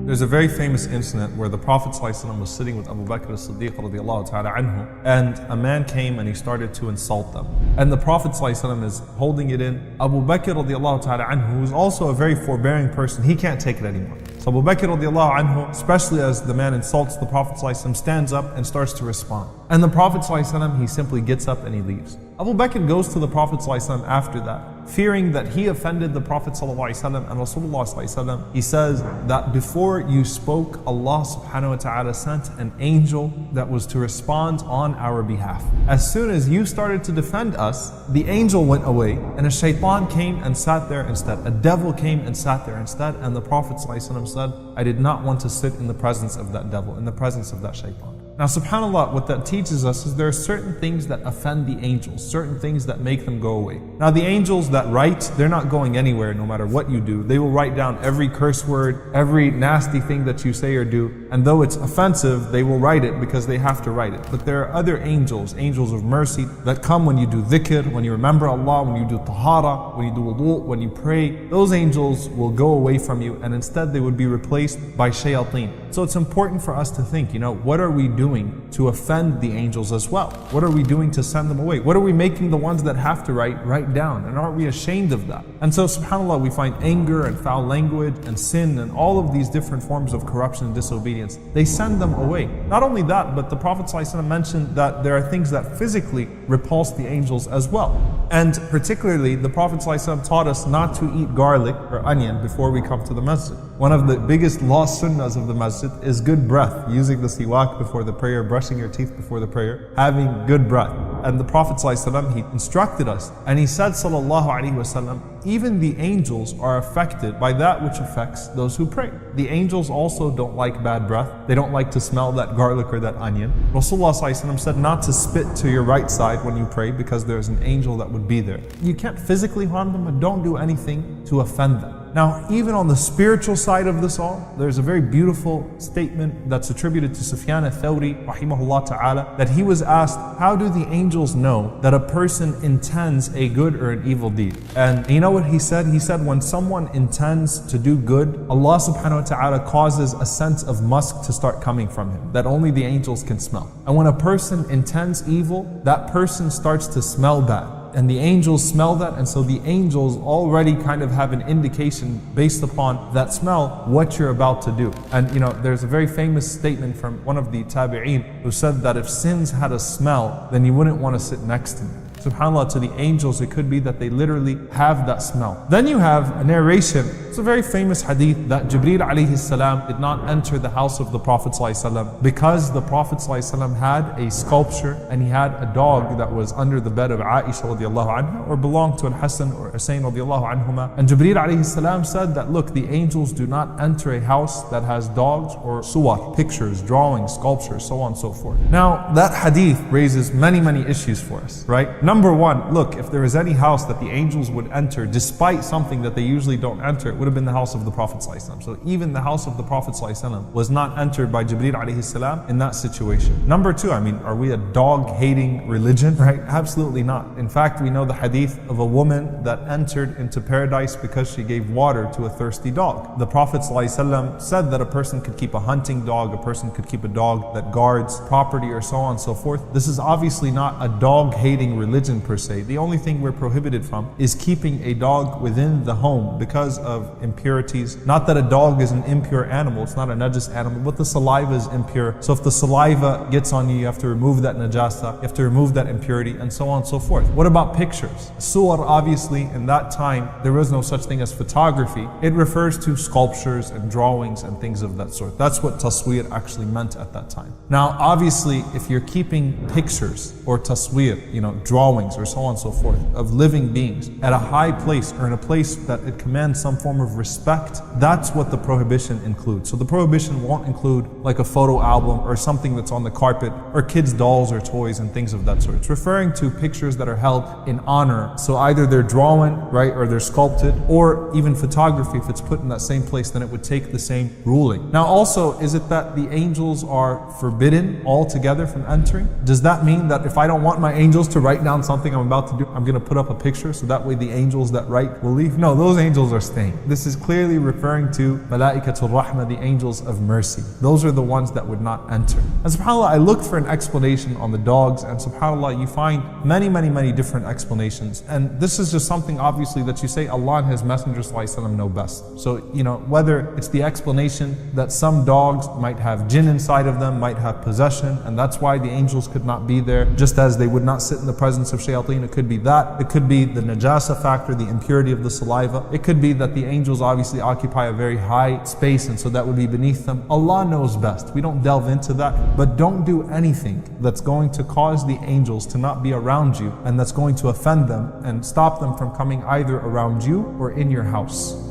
There's a very famous incident where the Prophet ﷺ was sitting with Abu Bakr as-Siddiq radiallahu ta'ala anhu, and a man came and he started to insult them. And the Prophet ﷺ is holding it in. Abu Bakr radiallahu ta'ala anhu, who is also a very forbearing person, he can't take it anymore. So Abu Bakr radiallahu anhu, especially as the man insults the Prophet ﷺ, stands up and starts to respond. And the Prophet ﷺ, he simply gets up and he leaves. Abu Bakr goes to the Prophet ﷺ after that, fearing that he offended the Prophet ﷺ and Rasulullah ﷺ. He says that before you spoke, Allah subhanahu wa ta'ala sent an angel that was to respond on our behalf. As soon as you started to defend us, the angel went away and a shaitan came and sat there instead. A devil came and sat there instead, and the Prophet ﷺ said, I did not want to sit in the presence of that devil, in the presence of that shaitan. Now subhanAllah, what that teaches us is there are certain things that offend the angels, certain things that make them go away. Now the angels that write, they're not going anywhere no matter what you do. They will write down every curse word, every nasty thing that you say or do, and though it's offensive, they will write it because they have to write it. But there are other angels, angels of mercy, that come when you do dhikr, when you remember Allah, when you do tahara, when you do wudu, when you pray. Those angels will go away from you, and instead they would be replaced by shayateen. So it's important for us to think, what are we doing to offend the angels as well? What are we doing to send them away? What are we making the ones that have to write down? And aren't we ashamed of that? And so subhanAllah, we find anger and foul language and sin and all of these different forms of corruption and disobedience. They send them away. Not only that, but the Prophet ﷺ mentioned that there are things that physically repulse the angels as well. And particularly, the Prophet ﷺ taught us not to eat garlic or onion before we come to the masjid. One of the biggest lost sunnahs of the masjid is good breath, using the siwak before the prayer, brushing your teeth before the prayer, having good breath. And the Prophet ﷺ, he instructed us, and he said sallallahu alaihi wasallam, even the angels are affected by that which affects those who pray. The angels also don't like bad breath. They don't like to smell that garlic or that onion. Rasulullah ﷺ said not to spit to your right side when you pray because there's an angel that would be there. You can't physically harm them, but don't do anything to offend them. Now, even on the spiritual side of this all, there's a very beautiful statement that's attributed to Sufyan al-Thawri, rahimahullah ta'ala, that he was asked, how do the angels know that a person intends a good or an evil deed? And you know what he said? He said, when someone intends to do good, Allah subhanahu wa ta'ala causes a sense of musk to start coming from him that only the angels can smell. And when a person intends evil, that person starts to smell bad. And the angels smell that, and so the angels already kind of have an indication based upon that smell what you're about to do. And there's a very famous statement from one of the tabi'een who said that if sins had a smell, then you wouldn't want to sit next to them. SubhanAllah, to the angels, it could be that they literally have that smell. Then you have a narration. It's a very famous hadith that Jibreel alayhi salam did not enter the house of the Prophet ﷺ because the Prophet ﷺ had a sculpture and he had a dog that was under the bed of Aisha radiallahu anha, or belonged to Al-Hasan or Hussein radiallahu anhuma. And Jibreel alayhi salam said that, look, the angels do not enter a house that has dogs or suwar, pictures, drawings, sculptures, so on and so forth. Now, that hadith raises many issues for us, right? Number one, look, if there is any house that the angels would enter despite something that they usually don't enter, it would have been the house of the Prophet ﷺ. So even the house of the Prophet ﷺ was not entered by Jibreel alayhi salam in that situation. Number two, are we a dog-hating religion? Right? Absolutely not. In fact, we know the hadith of a woman that entered into paradise because she gave water to a thirsty dog. The Prophet ﷺ said that a person could keep a hunting dog, a person could keep a dog that guards property, or so on and so forth. This is obviously not a dog-hating religion per se. The only thing we're prohibited from is keeping a dog within the home because of impurities. Not that a dog is an impure animal, it's not a najis animal, but the saliva is impure. So if the saliva gets on you, you have to remove that najasa, you have to remove that impurity, and so on and so forth. What about pictures? Suwar, obviously, in that time, there was no such thing as photography. It refers to sculptures and drawings and things of that sort. That's what tasweer actually meant at that time. Now, obviously, if you're keeping pictures or tasweer, drawings or so on and so forth of living beings at a high place or in a place that it commands some form of respect, that's what the prohibition includes. So the prohibition won't include like a photo album or something that's on the carpet or kids' dolls or toys and things of that sort. It's referring to pictures that are held in honor. So either they're drawn, right, or they're sculpted, or even photography, if it's put in that same place, then it would take the same ruling. Now also, is it that the angels are forbidden altogether from entering? Does that mean that if I don't want my angels to write down something I'm about to do, I'm going to put up a picture so that way the angels that write will leave? No, those angels are staying. This is clearly referring to Malaikatul Rahmah, the angels of mercy. Those are the ones that would not enter. And subhanAllah, I looked for an explanation on the dogs, and subhanAllah, you find many different explanations. And this is just something obviously that you say Allah and His Messenger ﷺ know best. So, whether it's the explanation that some dogs might have jinn inside of them, might have possession, and that's why the angels could not be there, just as they would not sit in the presence of shayateen. It could be that. It could be the najasa factor, the impurity of the saliva. It could be that the angels obviously occupy a very high space, and so that would be beneath them. Allah knows best. We don't delve into that. But don't do anything that's going to cause the angels to not be around you, and that's going to offend them and stop them from coming either around you or in your house.